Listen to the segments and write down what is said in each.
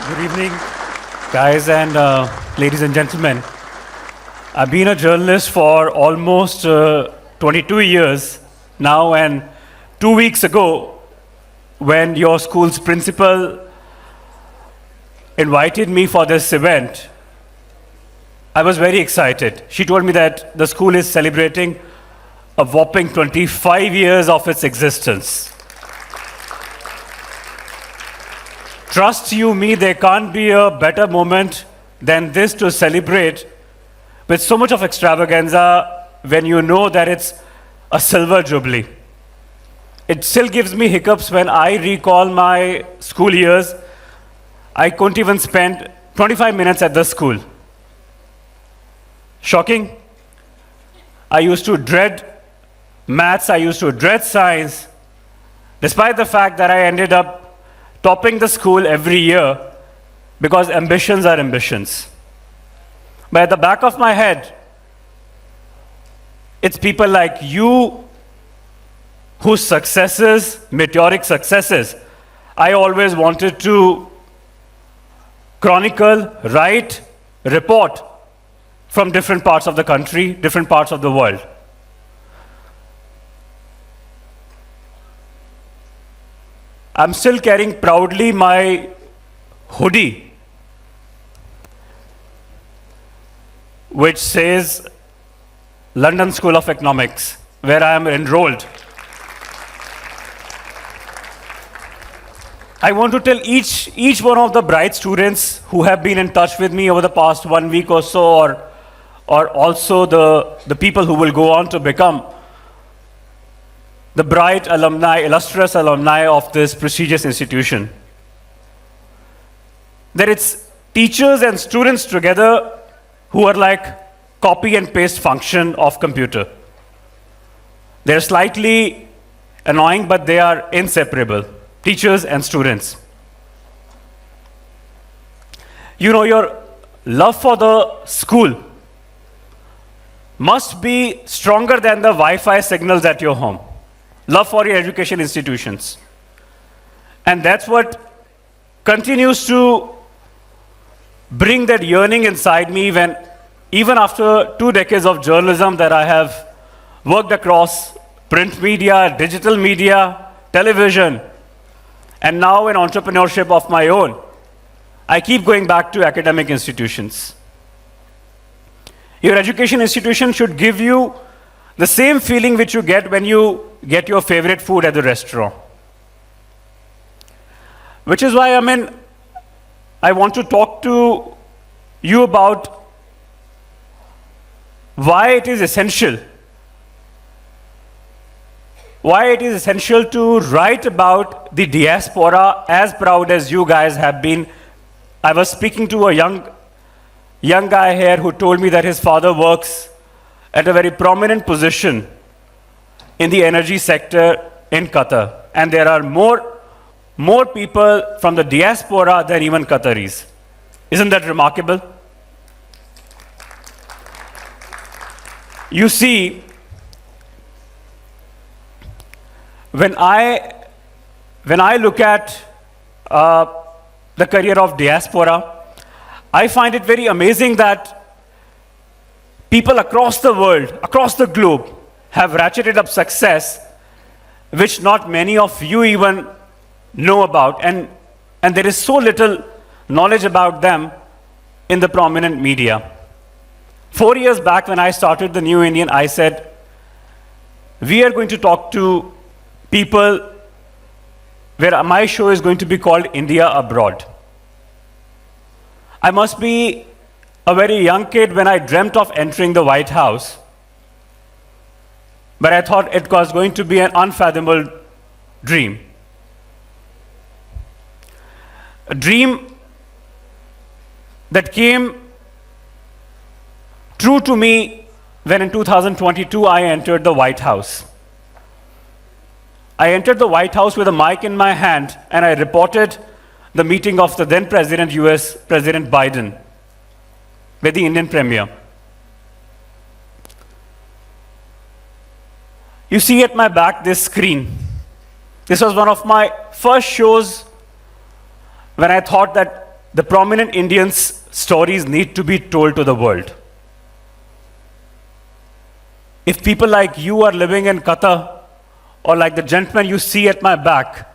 Good evening, guys and ladies and gentlemen. I've been a journalist for almost 22 years now, and 2 weeks ago, when your school's principal invited me for this event, I was very excited. She told me that the school is celebrating a whopping 25 years of its existence. Trust you me, there can't be a better moment than this to celebrate with so much of extravaganza when you know that it's a silver jubilee. It still gives me hiccups when I recall my school years. I couldn't even spend 25 minutes at the school. Shocking. I used to dread maths, I used to dread science, despite the fact that I ended up topping the school every year because ambitions are ambitions. But at the back of my head, it's people like you whose successes, meteoric successes, I always wanted to chronicle, write, report from different parts of the country, different parts of the world. I'm still carrying proudly my hoodie, which says London School of Economics, where I am enrolled. I want to tell each one of the bright students who have been in touch with me over the past 1 week or so, or also the people who will go on to become the bright alumni, illustrious alumni of this prestigious institution, that it's teachers and students together who are like copy and paste function of computer. They're slightly annoying, but they are inseparable, teachers and students. You know, your love for the school must be stronger than the Wi-Fi signals at your home. Love for your education institutions. And that's what continues to bring that yearning inside me when, even after 2 decades of journalism that I have worked across print media, digital media, television, and now in entrepreneurship of my own, I keep going back to academic institutions. Your education institution should give you the same feeling which you get when you get your favorite food at the restaurant. Which is why, I want to talk to you about why it is essential to write about the diaspora as proud as you guys have been. I was speaking to a young guy here who told me that his father works at a very prominent position in the energy sector in Qatar. And there are more people from the diaspora than even Qataris. Isn't that remarkable? You see, when I look at the career of diaspora, I find it very amazing that people across the world, across the globe, have ratcheted up success which not many of you even know about. And there is so little knowledge about them in the prominent media. 4 years back when I started the New Indian, I said, we are going to talk to people where my show is going to be called India Abroad. I must be a very young kid when I dreamt of entering the White House, but I thought it was going to be an unfathomable dream. A dream that came true to me when in 2022 I entered the White House. I entered the White House with a mic in my hand and I reported the meeting of the then President, US President Biden, with the Indian Premier. You see at my back this screen. This was one of my first shows when I thought that the prominent Indians' stories need to be told to the world. If people like you are living in Qatar, or like the gentleman you see at my back,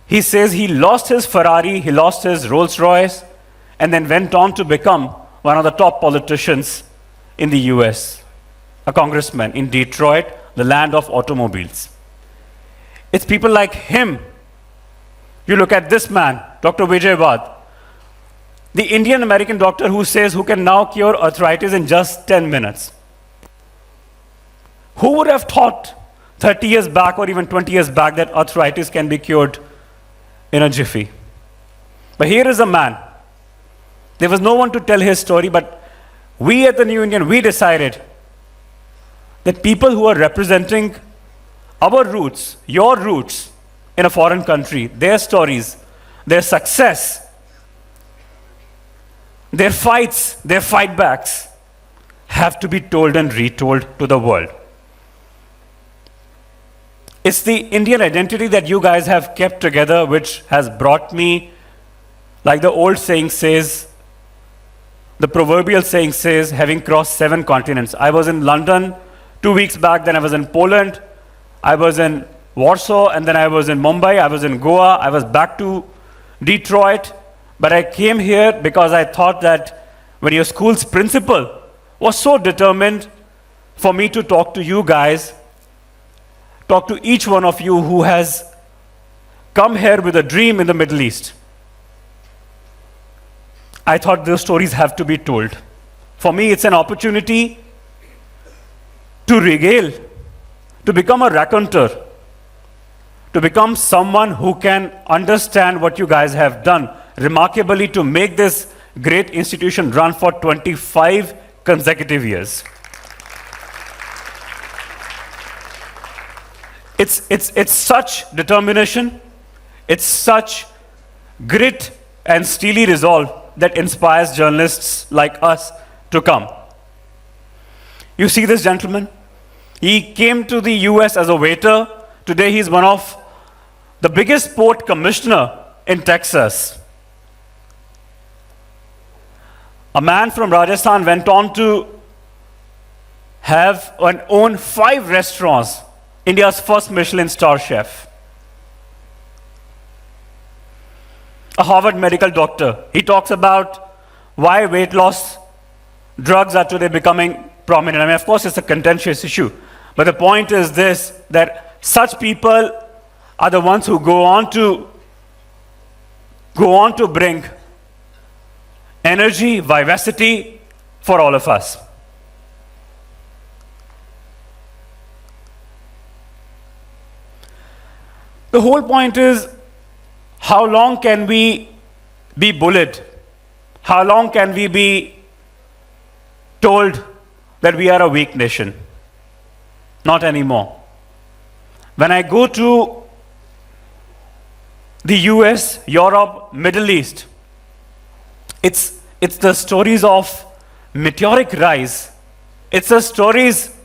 he says he lost his Ferrari, he lost his Rolls Royce, and then went on to become one of the top politicians in the US, a congressman in Detroit, the land of automobiles. It's people like him. You look at this man, Dr. Vijay Vad, the Indian American doctor who says who can now cure arthritis in just 10 minutes. Who would have thought 30 years back or even 20 years back that arthritis can be cured in a jiffy? But here is a man. There was no one to tell his story, but we at the New Indian, we decided that people who are representing our roots, your roots in a foreign country, their stories, their success, their fights, their fightbacks have to be told and retold to the world. It's the Indian identity that you guys have kept together which has brought me, like the old saying says, the proverbial saying says, having crossed 7 continents. I was in London 2 weeks back, then I was in Poland, I was in Warsaw, and then I was in Mumbai, I was in Goa, I was back to Detroit. But I came here because I thought that when your school's principal was so determined for me to talk to you guys, talk to each one of you who has come here with a dream in the Middle East. I thought those stories have to be told. For me, it's an opportunity to regale, to become a raconteur, to become someone who can understand what you guys have done remarkably to make this great institution run for 25 consecutive years. It's such determination, it's such grit and steely resolve that inspires journalists like us to come. You see this gentleman? He came to the US as a waiter. Today he's one of the biggest port commissioner in Texas. A man from Rajasthan went on to have and own 5 restaurants, India's first Michelin star chef. A Harvard medical doctor. He talks about why weight loss drugs are today becoming prominent. I mean, of course, it's a contentious issue. But the point is this, that such people are the ones who go on to bring energy, vivacity for all of us. The whole point is, how long can we be bullied? How long can we be told that we are a weak nation? Not anymore. When I go to the US, Europe, Middle East, it's the stories of meteoric rise. It's the stories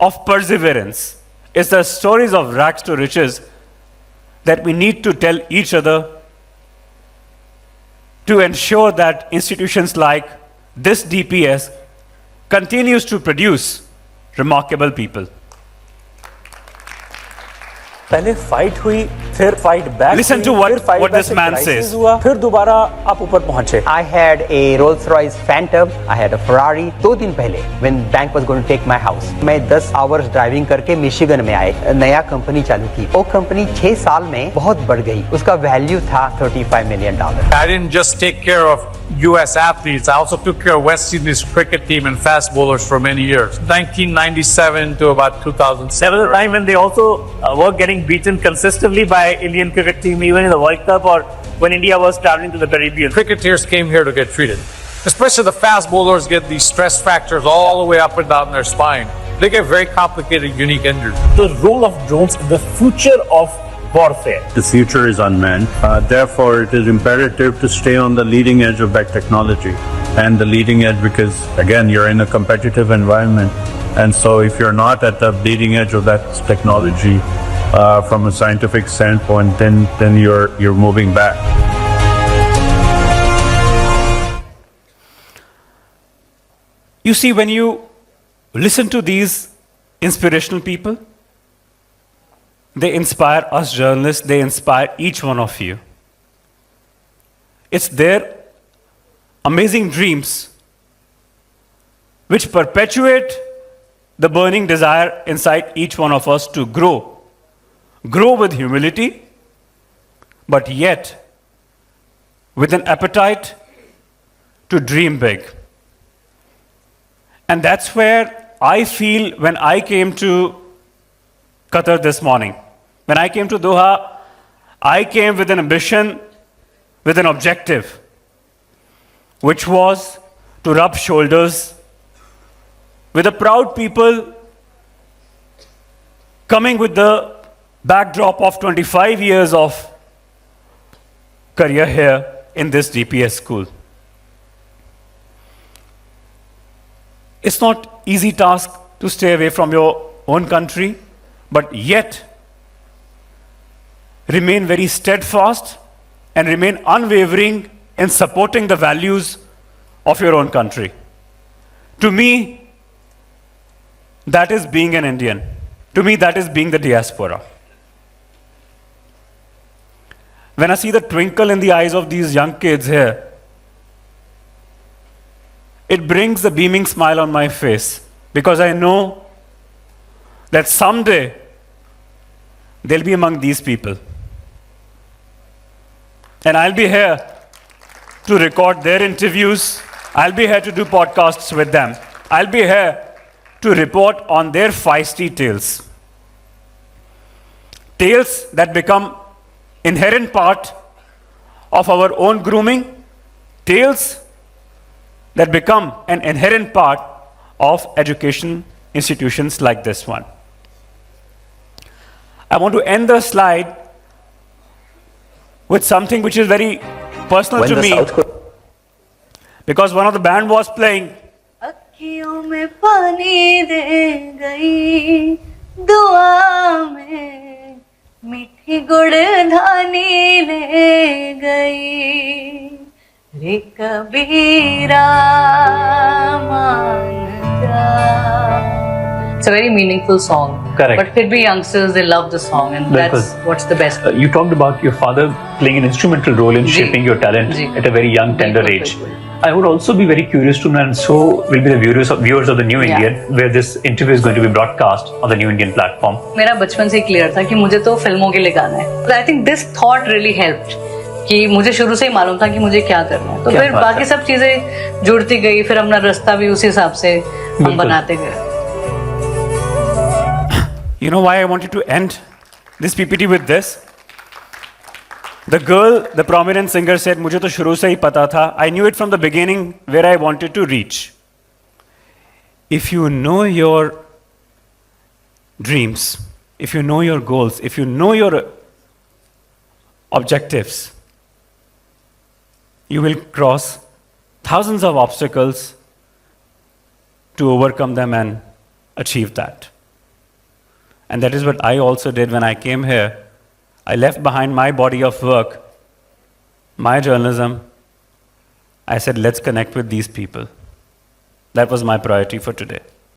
of perseverance. It's the stories of rags to riches that we need to tell each other to ensure that institutions like this DPS continues to produce remarkable people. पहले fight हुई, फिर fight back. Listen to what this man says. फिर दोबारा आप ऊपर पहुंचे. I had a Rolls Royce Phantom, I had a Ferrari. 2 दिन पहले, when bank was going to take my house, मैं 10 hours driving करके मिशिगन में आए, नया कंपनी चालू की. वो कंपनी 6 साल में बहुत बढ़ गई. उसका वैल्यू था $35 million. I didn't just take care of US athletes, I also took care of West Indies cricket team and fast bowlers for many years. 1997 to about 2007. There was a time when they also were getting beaten consistently by Indian cricket team, even in the World Cup or when India was traveling to the Caribbean. Cricketers came here to get treated. Especially the fast bowlers get these stress fractures all the way up and down their spine. They get very complicated, unique injuries. The role of drones in the future of warfare. The future is unmanned. Therefore, it is imperative to stay on the leading edge of that technology. And the leading edge because, again, you're in a competitive environment. And so if you're not at the leading edge of that technology from a scientific standpoint, then you're moving back. You see, when you listen to these inspirational people, they inspire us journalists, they inspire each one of you. It's their amazing dreams which perpetuate the burning desire inside each one of us to grow. Grow with humility, but yet with an appetite to dream big. And that's where I feel when I came to Qatar this morning. When I came to Doha, I came with an ambition, with an objective, which was to rub shoulders with the proud people coming with the backdrop of 25 years of career here in this DPS school. It's not easy task to stay away from your own country, but yet remain very steadfast and remain unwavering in supporting the values of your own country. To me, that is being an Indian. To me, that is being the diaspora. When I see the twinkle in the eyes of these young kids here, it brings a beaming smile on my face because I know that someday they'll be among these people. And I'll be here to record their interviews. I'll be here to do podcasts with them. I'll be here to report on their feisty tales. Tales that become inherent part of our own grooming. Tales that become an inherent part of education institutions like this one. I want to end the slide with something which is very personal to me, because one of the band was playing. अखियों में पानी दे गई, दुआ में मीठी गुड़धानी ले गई, रे कबीरा मान जा. It's a very meaningful song. Correct. But फिर भी youngsters, they love the song, and that's what's the best. You talked about your father playing an instrumental role in ji. shaping your talent ji. at a very young, tender बिल्कुल, age. बिल्कुल. I would also be very curious to know, and so will be the viewers of the New Yeah. Indian, where this interview is going to be broadcast on the New Indian platform. मेरा बचपन से clear था कि मुझे तो फिल्मों के लिए गाना है. I think this thought really helped. कि मुझे शुरू से ही मालूम था कि मुझे क्या करना है. तो क्या फिर बात बाकी है. सब चीजें जुड़ती गई, फिर अपना रास्ता भी उसी हिसाब से हम बनाते गए. You know why I wanted to end this PPT with this? The girl, the prominent singer said, मुझे तो शुरू से ही पता था. I knew it from the beginning where I wanted to reach. If you know your dreams, if you know your goals, if you know your objectives, you will cross thousands of obstacles to overcome them and achieve that. And that is what I also did when I came here. I left behind my body of work, my journalism. I said, let's connect with these people. That was my priority for today.